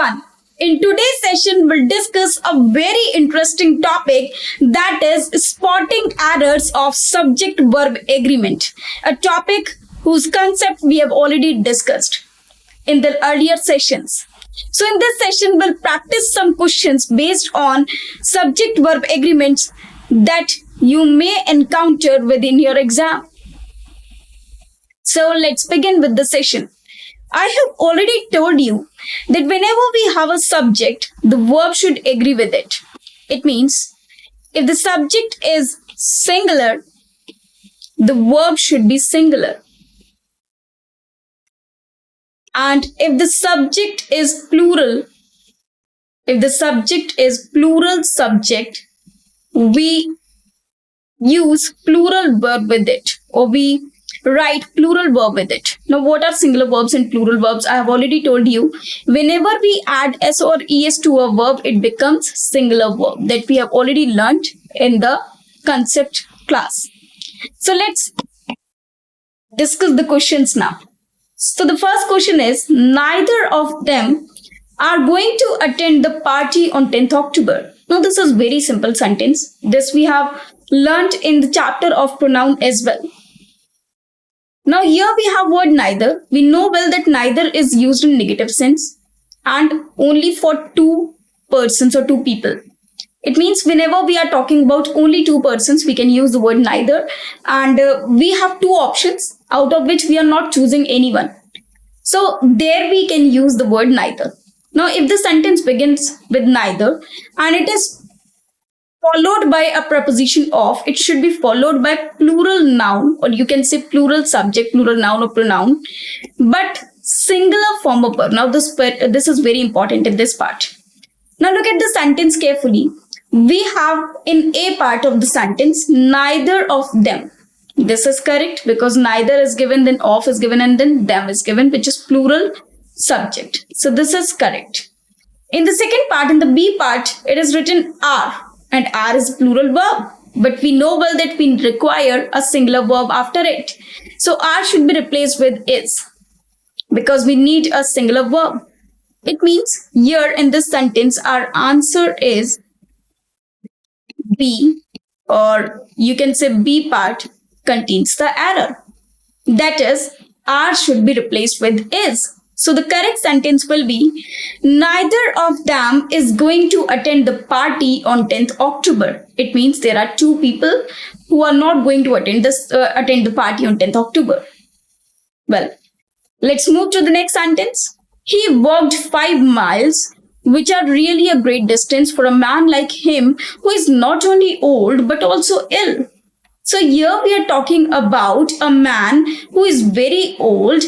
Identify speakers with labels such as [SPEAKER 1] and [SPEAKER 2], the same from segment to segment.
[SPEAKER 1] everyone. In today's session, we'll discuss a very interesting topic, that is spotting errors of subject-verb agreement, a topic whose concept we have already discussed in the earlier sessions. So in this session, we'll practice some questions based on subject-verb agreements that you may encounter within your exam. So let's begin with the session. I have already told you that whenever we have a subject, the verb should agree with it. It means if the subject is singular, the verb should be singular. And if the subject is plural, subject, we use plural verb with it, or we write plural verb with it. Now, what are singular verbs and plural verbs? I have already told you. Whenever we add s or es to a verb, it becomes singular verb, that we have already learnt in the concept class. So let's discuss the questions now. So the first question is, neither of them are going to attend the party on 10th October. Now, this is very simple sentence. This we have learnt in the chapter of pronoun as well. Now here we have word neither. We know well that neither is used in negative sense and only for two persons or two people. It means whenever we are talking about only two persons, we can use the word neither, and we have two options out of which we are not choosing anyone. So there we can use the word neither. Now if the sentence begins with neither and it is followed by a preposition of, it should be followed by plural noun, or you can say plural subject, plural noun or pronoun, but singular form of verb. Now this is very important in this part. Now look at the sentence carefully. We have in a part of the sentence, neither of them. This is correct because neither is given, then of is given, and then them is given, which is plural subject. So this is correct. In the second part, in the B part, it is written are. And are is a plural verb, but we know well that we require a singular verb after it. So are should be replaced with is, because we need a singular verb. It means here in this sentence, our answer is B, or you can say B part contains the error. That is, are should be replaced with is. So the correct sentence will be, neither of them is going to attend the party on 10th October. It means there are two people who are not going to attend the party on 10th October. Well, let's move to the next sentence. He walked 5 miles, which are really a great distance for a man like him who is not only old but also ill. So here we are talking about a man who is very old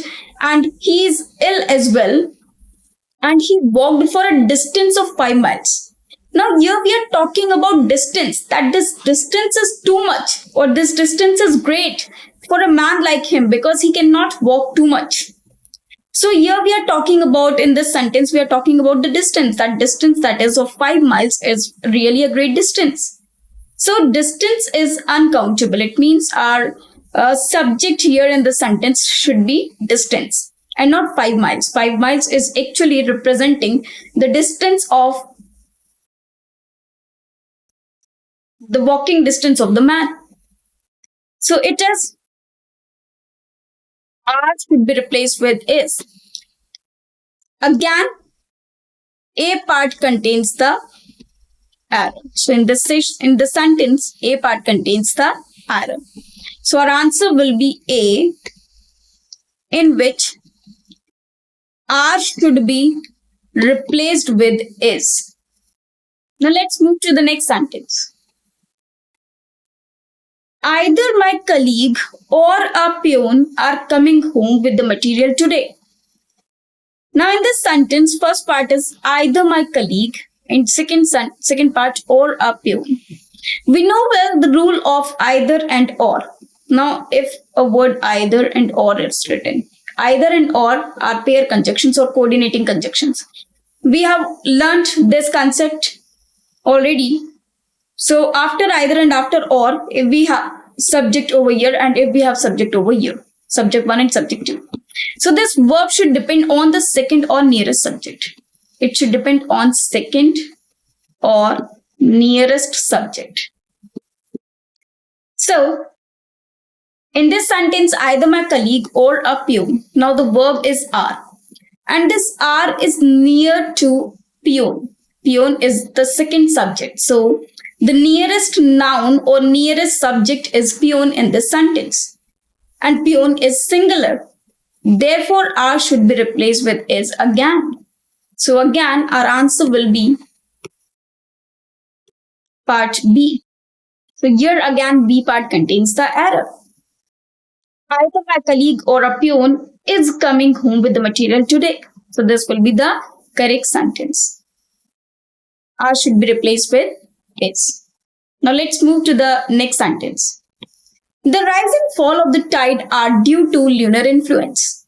[SPEAKER 1] and he is ill as well, and he walked for a distance of 5 miles. Now here we are talking about distance, that this distance is too much, or this distance is great for a man like him because he cannot walk too much. So here we are talking about, in this sentence, we are talking about the distance. That distance that is of 5 miles is really a great distance. So distance is uncountable. It means our subject here in the sentence should be distance and not 5 miles. 5 miles is actually representing the distance of the walking distance of the man. So it is are should be replaced with is. Again, a part contains the error. So in this sentence, a part contains the error. So our answer will be A, in which are should be replaced with is. Now let's move to the next sentence. Either my colleague or a peon are coming home with the material today. Now in this sentence, first part is either my colleague, and second part or a peon. We know well the rule of either and or. Now if a word either and or is written, either and or are pair conjunctions or coordinating conjunctions. We have learnt this concept already. So after either and after or, if we have subject over here and if we have subject over here, subject 1 and subject 2. So this verb should depend on the second or nearest subject. it should depend on second or nearest subject. So, in this sentence, either my colleague or a peon. Now the verb is are. And this are is near to peon. Peon is the second subject. So, the nearest noun or nearest subject is peon in this sentence. And peon is singular. Therefore, are should be replaced with is again. So again, our answer will be part B. So here again, B part contains the error. Either my colleague or a peon is coming home with the material today. So this will be the correct sentence. Are should be replaced with is. Now let's move to the next sentence. The rise and fall of the tide are due to lunar influence.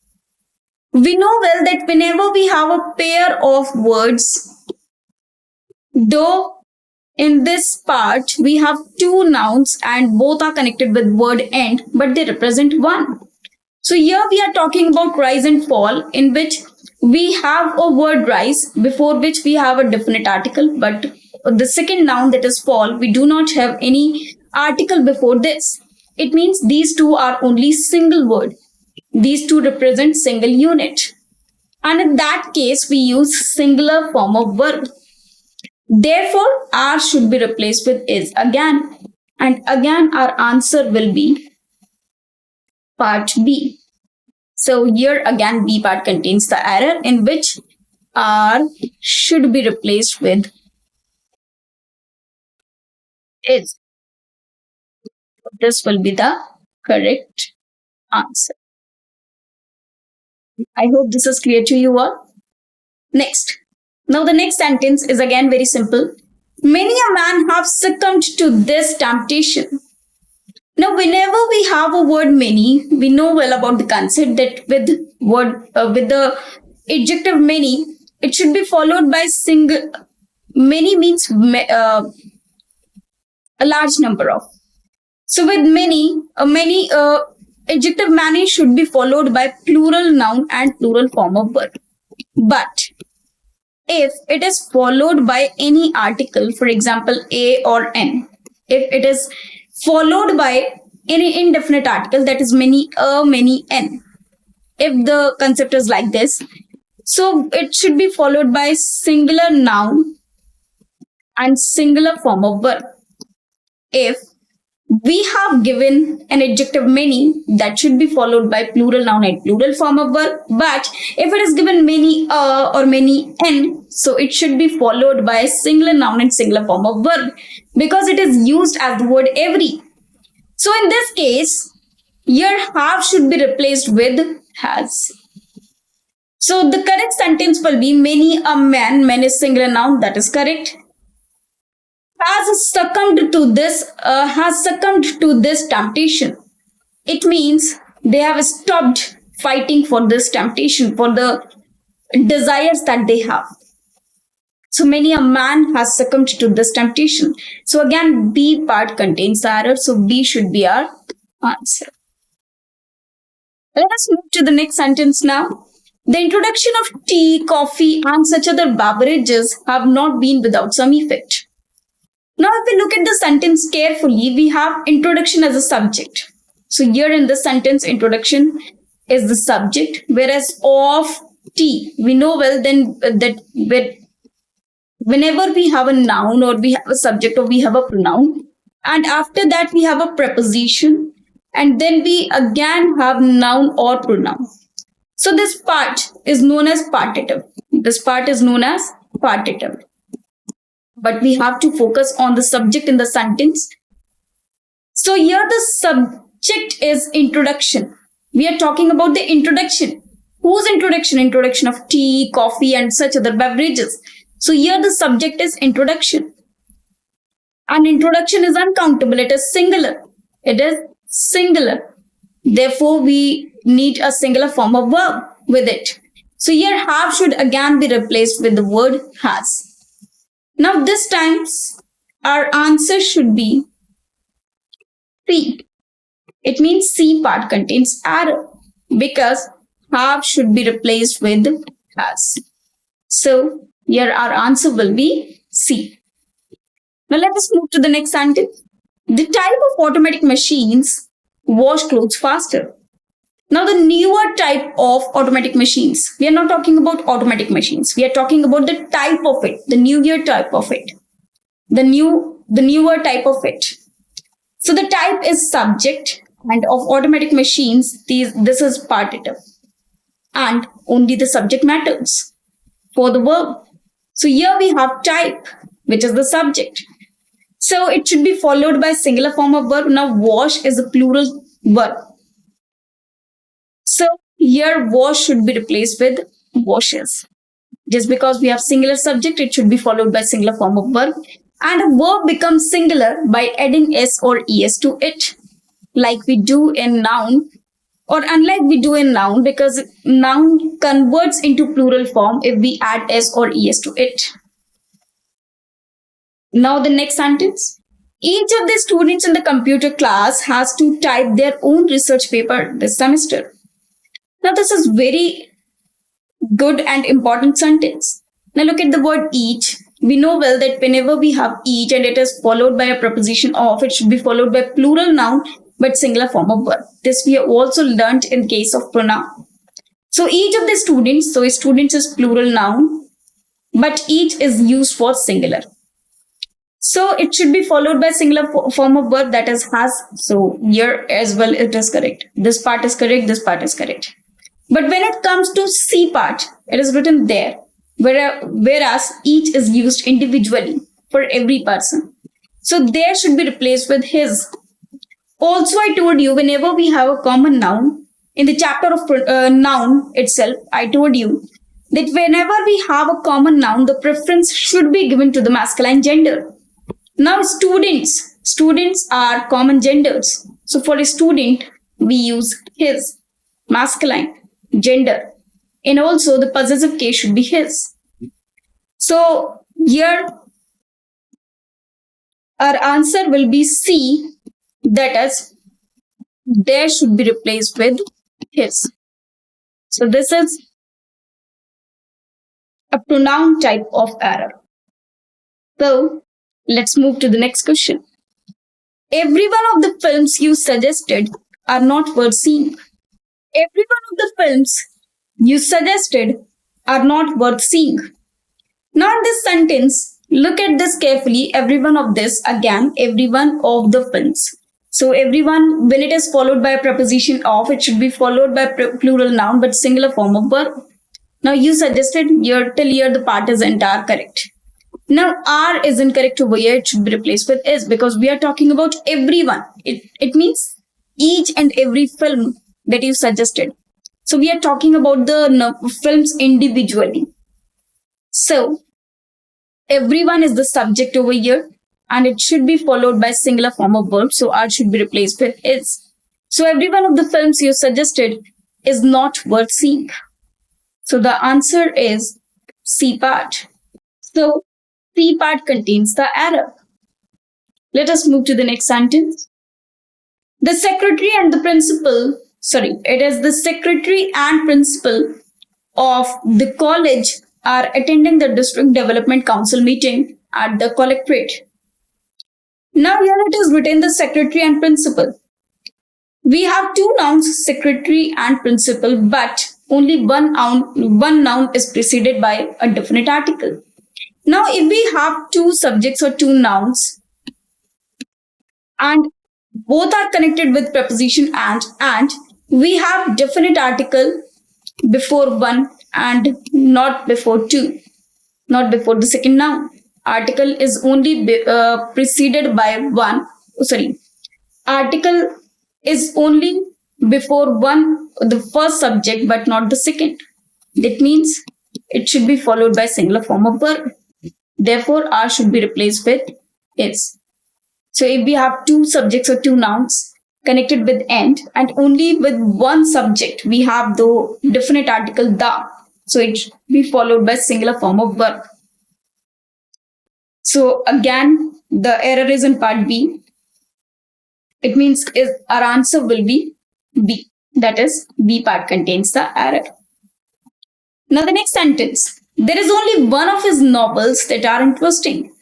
[SPEAKER 1] We know well that whenever we have a pair of words, though in this part we have two nouns and both are connected with word end, but they represent one. So here we are talking about rise and fall, in which we have a word rise before which we have a definite article, but the second noun, that is fall, we do not have any article before this. It means these two are only single word. These two represent single unit. And in that case, we use singular form of verb. Therefore, are should be replaced with is again. And again, our answer will be part B. So here again, B part contains the error, in which are should be replaced with is. This will be the correct answer. I hope this is clear to you all. Next. Now the next sentence is again very simple. Many a man have succumbed to this temptation. Now whenever we have a word many, we know well about the concept that with the adjective many, it should be followed by single. Many means a large number of. So with many, adjective many should be followed by plural noun and plural form of verb. But if it is followed by any article, for example, a or n, if it is followed by any indefinite article, that is many a, many n, if the concept is like this, so it should be followed by singular noun and singular form of verb. If we have given an adjective many, that should be followed by plural noun and plural form of verb. But if it is given many or many n, so it should be followed by singular noun and singular form of verb, because it is used as the word every. So in this case, here have should be replaced with has. So the correct sentence will be many a man. Man is singular noun, that is correct. Has succumbed to this temptation. It means they have stopped fighting for this temptation, for the desires that they have. So many a man has succumbed to this temptation. So again, B part contains the error. So B should be our answer. Let us move to the next sentence now. The introduction of tea, coffee, and such other beverages have not been without some effect. Now, if we look at the sentence carefully, we have introduction as a subject. So here in this sentence, introduction is the subject, whereas of tea, we know well then that whenever we have a noun or we have a subject or we have a pronoun, and after that we have a preposition, and then we again have noun or pronoun. So this part is known as partitive. This part is known as partitive. But we have to focus on the subject in the sentence. So here the subject is introduction. We are talking about the introduction. Whose introduction? Introduction of tea, coffee, and such other beverages. So here the subject is introduction. And introduction is uncountable. It is singular. It is singular. Therefore, we need a singular form of verb with it. So here have should again be replaced with the word has. Now this time our answer should be C. It means C part contains error, because have should be replaced with has. So Here our answer will be C. Now let us move to the next sentence. The type of automatic machines wash clothes faster. Now the newer type of automatic machines. We are not talking about automatic machines. We are talking about the type of it, the newer type of it. The newer type of it. So the type is subject, and of automatic machines, this is partitive. And only the subject matters for the verb. So here we have type, which is the subject. So it should be followed by singular form of verb. Now wash is a plural verb. So here wash should be replaced with washes. Just because we have singular subject, it should be followed by singular form of verb. And a verb becomes singular by adding s or es to it, like we do in noun, or unlike we do in noun, because noun converts into plural form if we add s or es to it. Now the next sentence. Each of the students in the computer class has to type their own research paper this semester. Now this is very good and important sentence. Now look at the word each. We know well that whenever we have each and it is followed by a preposition of, it should be followed by plural noun but singular form of verb. This we have also learnt in case of pronoun. So each of the students, so students is plural noun, but each is used for singular. So it should be followed by singular form of verb, that is has. So here as well it is correct. This part is correct, this part is correct. But when it comes to C part, it is written there, whereas each is used individually for every person. So there should be replaced with his. Also, I told you whenever we have a common noun, in the chapter of noun itself, I told you that whenever we have a common noun, the preference should be given to the masculine gender. Now students are common genders. So for a student, we use his, masculine gender, and also the possessive case should be his. So here our answer will be C, that is there should be replaced with his. So this is a pronoun type of error. So let's move to the next question. Every one of the films you suggested are not worth seeing. Every one of the films you suggested are not worth seeing. Now in this sentence, look at this carefully. Every one of this, again, every one of the films. So everyone, when it is followed by a preposition of, it should be followed by plural noun but singular form of verb. Now you suggested here, till here the part is entire correct. Now R is incorrect over here. It should be replaced with is, because we are talking about everyone. It means each and every film that you suggested. So we are talking about the films individually. So everyone is the subject over here, and it should be followed by singular form of verb. So R should be replaced with is. So every one of the films you suggested is not worth seeing. So the answer is C part. So C part contains the error. Let us move to the next sentence. The secretary and the principal, it is the secretary and principal of the college are attending the district development council meeting at the collectorate. Now here it is written the secretary and principal. We have two nouns, secretary and principal, but only one noun is preceded by a definite article. Now if we have two subjects or two nouns and both are connected with preposition and we have definite article before one and not before two, not before the second noun. Article is only preceded by one. Article is only before one, the first subject, but not the second. That means it should be followed by singular form of verb. Therefore, R should be replaced with is. So if we have two subjects or two nouns connected with and only with one subject, we have the definite article the. So it should be followed by singular form of verb. So again, the error is in part B. It means our answer will be B. That is, B part contains the error. Now the next sentence. There is only one of his novels that are interesting.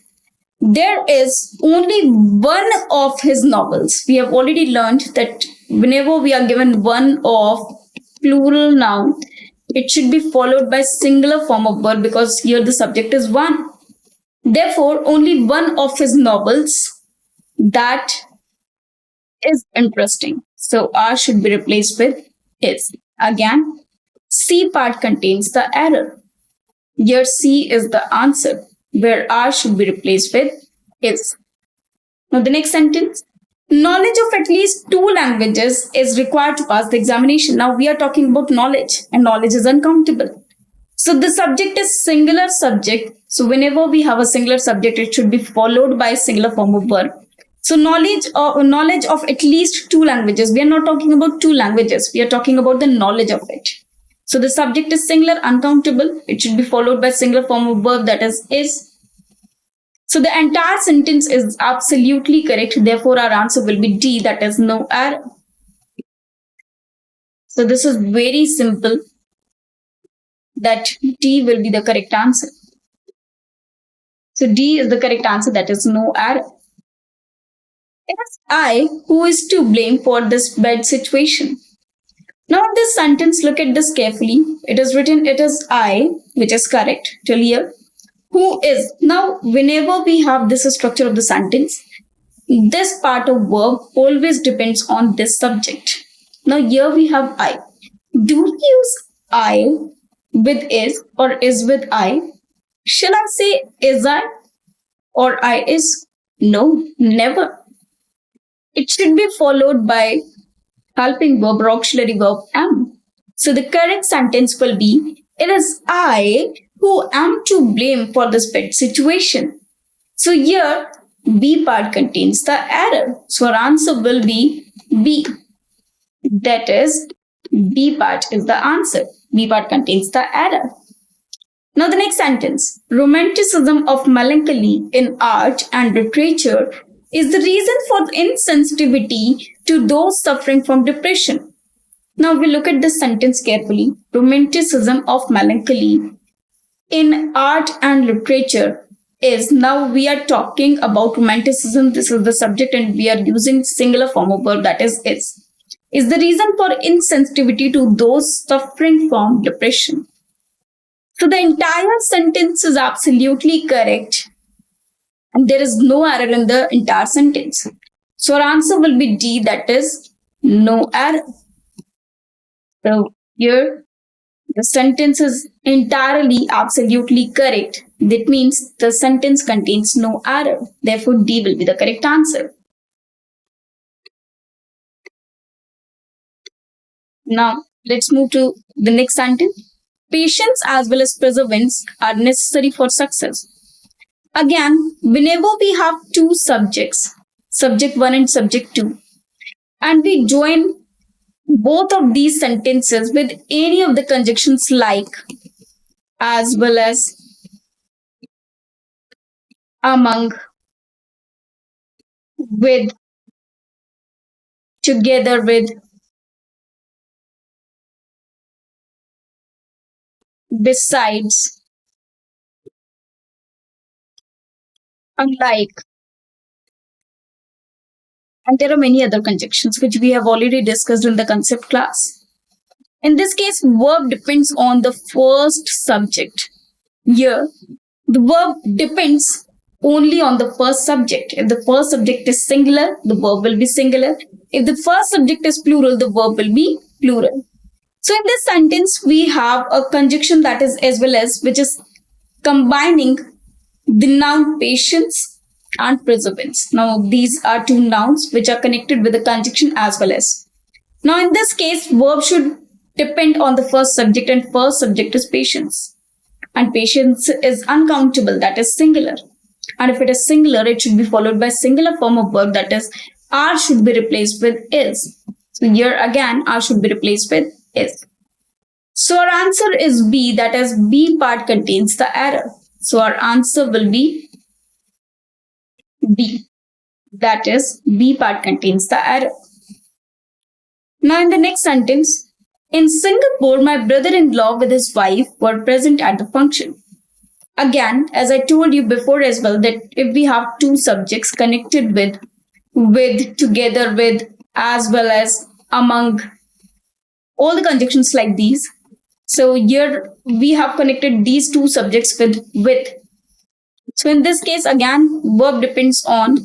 [SPEAKER 1] There is only one of his novels. We have already learned that whenever we are given one of plural noun, it should be followed by singular form of verb because here the subject is one. Therefore, only one of his novels that is interesting. So R should be replaced with is. Again, C part contains the error. Here C is the answer, where R should be replaced with is. Now the next sentence. Knowledge of at least 2 languages is required to pass the examination. Now we are talking about knowledge, and knowledge is uncountable. So the subject is singular subject. So whenever we have a singular subject, it should be followed by singular form of verb. So knowledge of at least 2 languages. We are not talking about 2 languages. We are talking about the knowledge of it. So the subject is singular, uncountable. It should be followed by singular form of verb, that is. So the entire sentence is absolutely correct. Therefore, our answer will be D, that is no error. So this is very simple, that D will be the correct answer. So D is the correct answer, that is no error. It is I who is to blame for this bad situation. Now in this sentence, look at this carefully. It is written, it is I, which is correct till here. Who is. Now, whenever we have this structure of the sentence, this part of verb always depends on this subject. Now, here we have I. Do we use I with is or is with I? Shall I say is I or I is? No, never. It should be followed by helping verb or auxiliary verb am. So the correct sentence will be, it is I who am to blame for this bad situation. So here, B part contains the error. So our answer will be B. That is, B part is the answer. B part contains the error. Now the next sentence. Romanticism of melancholy in art and literature is the reason for insensitivity to those suffering from depression. Now we look at this sentence carefully. Romanticism of melancholy in art and literature is, now we are talking about romanticism. This is the subject and we are using singular form of verb, that is the reason for insensitivity to those suffering from depression. So the entire sentence is absolutely correct and there is no error in the entire sentence. So our answer will be D, that is no error. So here the sentence is entirely absolutely correct. That means the sentence contains no error. Therefore, D will be the correct answer. Now, let's move to the next sentence. Patience as well as perseverance are necessary for success. Again, whenever we have 2 subjects, subject 1 and subject 2, and we join both of these sentences with any of the conjunctions like, as well as, among, with, together with, besides, unlike, and there are many other conjunctions which we have already discussed in the concept class. In this case, verb depends on the first subject. Here, the verb depends only on the first subject. If the first subject is singular, the verb will be singular. If the first subject is plural, the verb will be plural. So in this sentence, we have a conjunction that is as well as, which is combining the noun patience and perseverance. Now, these are 2 nouns which are connected with the conjunction as well as. Now, in this case, verb should depend on the first subject and first subject is patience. And patience is uncountable, that is singular. And if it is singular, it should be followed by singular form of verb, that is R should be replaced with is. So here again, R should be replaced with is. So our answer is B, that is B part contains the error. So our answer will be B, that is B part contains the error. Now in the next sentence, in Singapore, my brother-in-law with his wife were present at the function. Again, as I told you before as well, that if we have two subjects connected with, together with, as well as, among, all the conjunctions like these. So here we have connected these two subjects with. So in this case, again, verb depends on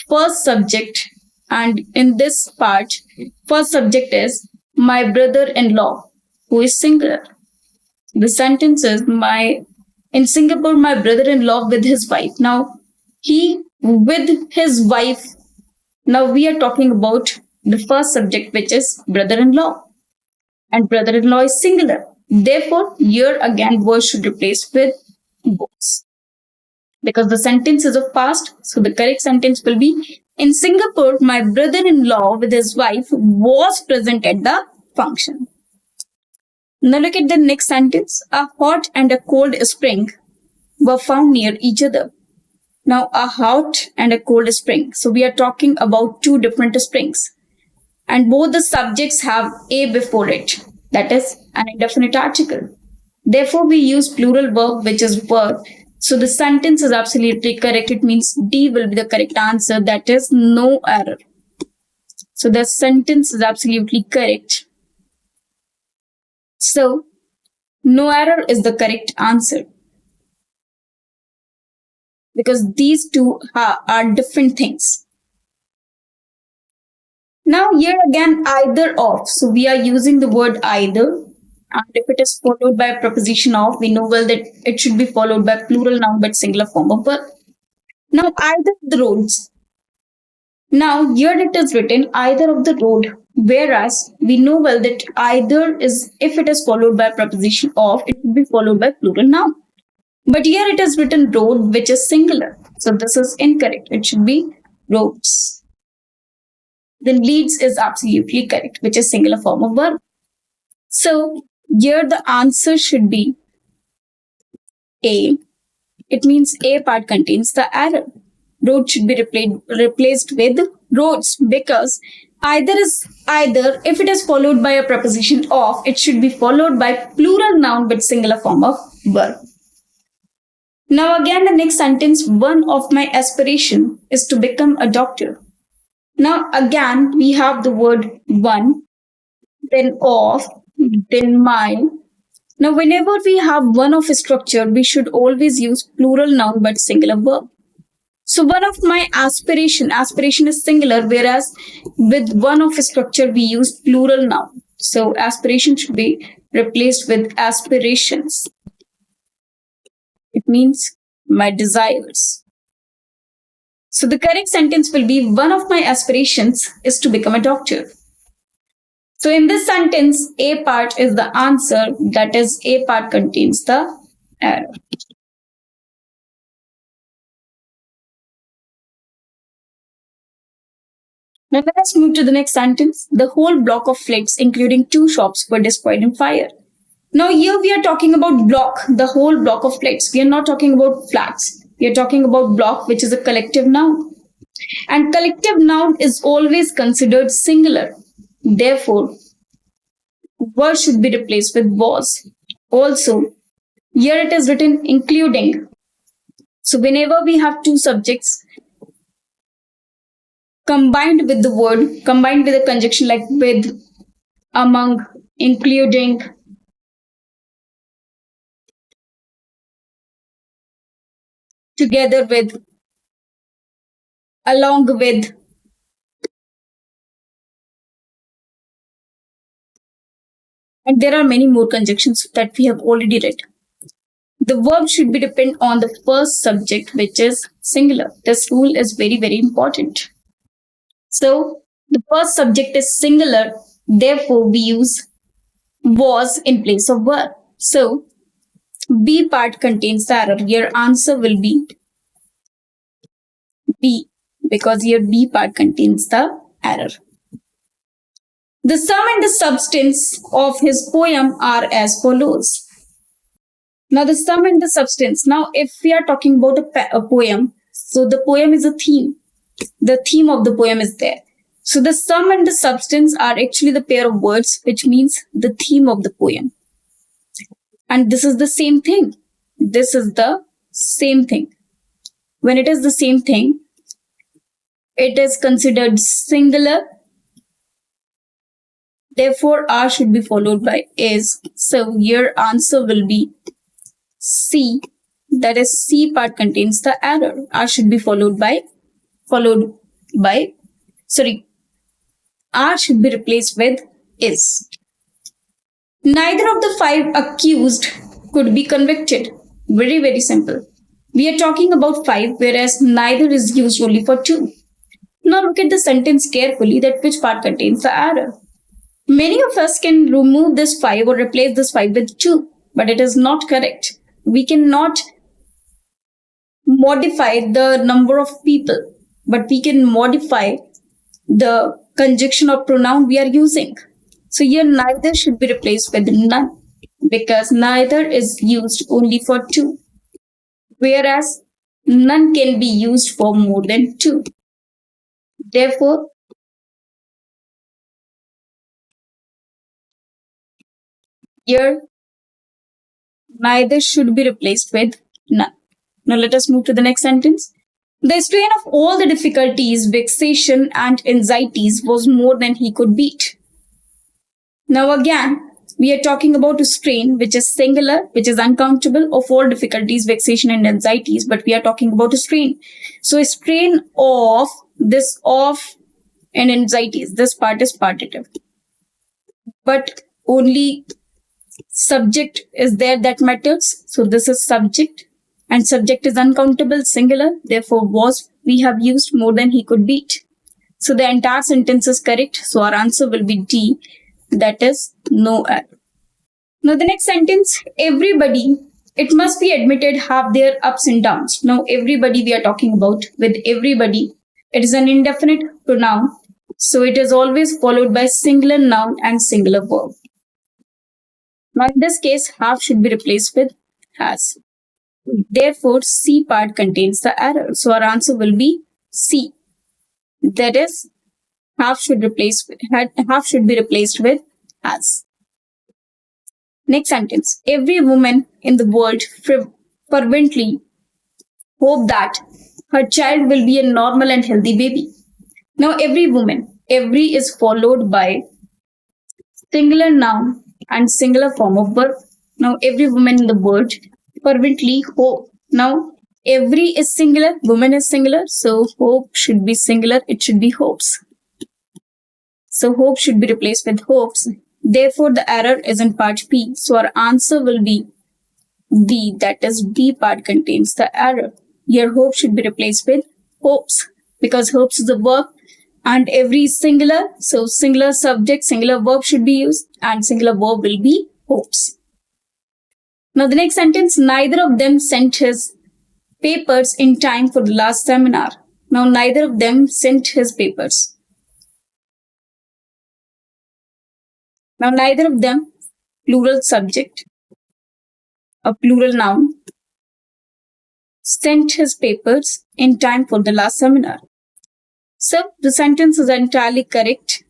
[SPEAKER 1] first subject. And in this part, first subject is my brother-in-law, who is singular. The sentence is in Singapore, my brother-in-law with his wife. Now, he with his wife. Now we are talking about the first subject, which is brother-in-law. And brother-in-law is singular. Therefore, here again, verb should replace with was. Because the sentence is of past, so the correct sentence will be, in Singapore, my brother-in-law with his wife was present at the function. Now look at the next sentence. A hot and a cold spring were found near each other. Now a hot and a cold spring. So we are talking about two different springs. And both the subjects have a before it. That is an indefinite article. Therefore, we use plural verb, which is were. So the sentence is absolutely correct. It means D will be the correct answer. That is no error. So the sentence is absolutely correct. So no error is the correct answer. Because these two are different things. Now here again, either of. So we are using the word either. And if it is followed by a preposition of, we know well that it should be followed by plural noun but singular form of verb. Now either of the roads. Now here it is written either of the road. Whereas we know well that either is, if it is followed by a preposition of, it will be followed by plural noun. But here it is written road, which is singular. So this is incorrect. It should be roads. Then leads is absolutely correct, which is singular form of verb. So here the answer should be A. It means A part contains the error. Road should be replaced with roads, because either is either, if it is followed by a preposition of, it should be followed by plural noun with singular form of verb. Now again, the next sentence, one of my aspiration is to become a doctor. Now again, we have the word one, then of, then my. Now whenever we have one of a structure, we should always use plural noun but singular verb. So one of my aspiration is singular, whereas with one of a structure, we use plural noun. So aspiration should be replaced with aspirations. It means my desires. So the correct sentence will be, one of my aspirations is to become a doctor. So in this sentence, A part is the answer. That is, A part contains the error. Now let us move to the next sentence. The whole block of flats, including 2 shops, were destroyed in fire. Now here we are talking about block, the whole block of flats. We are not talking about flats. We are talking about block, which is a collective noun. And collective noun is always considered singular. Therefore, verb should be replaced with was. Also, here it is written including. So whenever we have two subjects combined with the word, combined with a conjunction like with, among, including, together with, along with, and there are many more conjunctions that we have already read. The verb should be depend on the first subject, which is singular. This rule is very, very important. So the first subject is singular, therefore we use was in place of were. So B part contains the error. Your answer will be B, because your B part contains the error. The sum and the substance of his poem are as follows. Now the sum and the substance. Now if we are talking about a poem, so the poem is a theme. The theme of the poem is there. So the sum and the substance are actually the pair of words, which means the theme of the poem. And this is the same thing. this is the same thing. When it is the same thing, it is considered singular. Therefore, R should be followed by is. So your answer will be C. That is, C part contains the error. R should be followed by, R should be replaced with is. Neither of the 5 accused could be convicted. Very, very simple. We are talking about 5, whereas neither is used only for 2. Now look at the sentence carefully, that which part contains the error. Many of us can remove this 5 or replace this 5 with 2, but it is not correct. We cannot modify the number of people, but we can modify the conjunction of pronoun we are using. So here neither should be replaced with none, because neither is used only for 2, whereas none can be used for more than 2. Therefore, here neither should be replaced with none. Now let us move to the next sentence. The strain of all the difficulties, vexation and anxieties was more than he could beat. Now again, we are talking about a strain which is singular, which is uncountable, of all difficulties, vexation and anxieties, but we are talking about a strain. So a strain of this of and anxieties, this part is partitive. But only subject is there that matters. So this is subject, and subject is uncountable, singular. Therefore, was we have used more than he could beat. So the entire sentence is correct. So our answer will be D. That is no error. Now the next sentence, everybody, it must be admitted, have their ups and downs. Now everybody we are talking about, with everybody, it is an indefinite pronoun. So it is always followed by singular noun and singular verb. Now in this case, have should be replaced with has. Therefore, C part contains the error. So our answer will be C. That is, have should be replaced with has. Next sentence. Every woman in the world fervently hope that her child will be a normal and healthy baby. Now every woman, every is followed by singular noun and singular form of verb. Now every woman in the world fervently hope. Now every is singular, woman is singular, so hope should be singular, it should be hopes. So hope should be replaced with hopes. Therefore, the error is in part B. So our answer will be D. That is, B part contains the error. Here hope should be replaced with hopes, because hopes is a verb and every is singular. So singular subject, singular verb should be used, and singular verb will be hopes. Now the next sentence, neither of them sent his papers in time for the last seminar. Now neither of them sent his papers. Now neither of them, plural subject, a plural noun, sent his papers in time for the last seminar. So the sentence is entirely correct.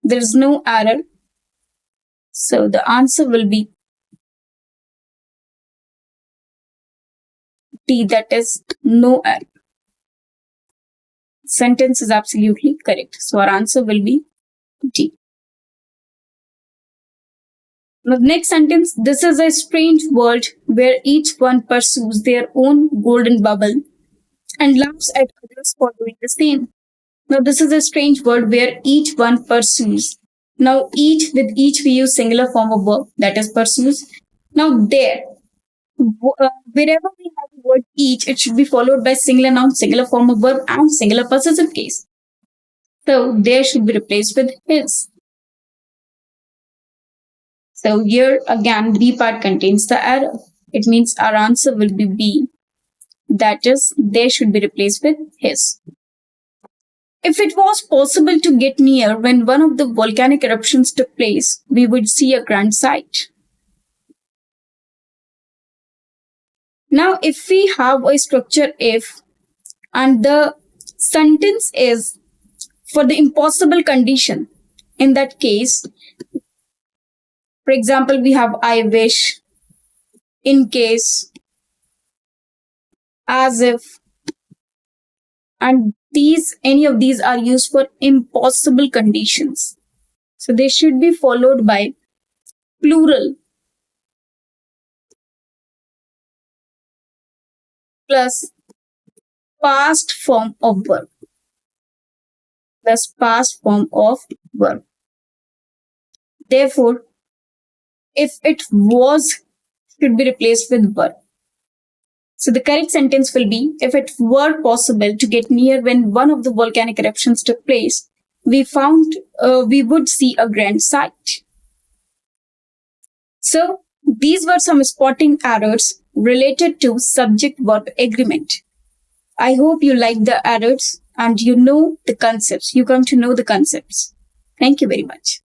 [SPEAKER 1] There is no error. So the answer will be D. That is no error. Sentence is absolutely correct. So our answer will be D. Now, the next sentence, this is a strange world where each one pursues their own golden bubble and laughs at others for doing the same. Now, this is a strange world where each one pursues. Now, each, with each we use singular form of verb, that is pursues. Now, there, wherever we have the word each, it should be followed by singular noun, singular form of verb, and singular possessive case. So, there should be replaced with his. So here again, B part contains the error. It means our answer will be B. That is, they should be replaced with his. If it was possible to get near when one of the volcanic eruptions took place, we would see a grand sight. Now, if we have a structure if, and the sentence is for the impossible condition, in that case, for example, we have I wish, in case, as if, and any of these are used for impossible conditions. So they should be followed by plural plus past form of verb. Therefore, if it was, should be replaced with were. So the correct sentence will be, if it were possible to get near when one of the volcanic eruptions took place, we would see a grand sight. So these were some spotting errors related to subject-verb agreement. I hope you like the errors and you know the concepts. You come to know the concepts. Thank you very much.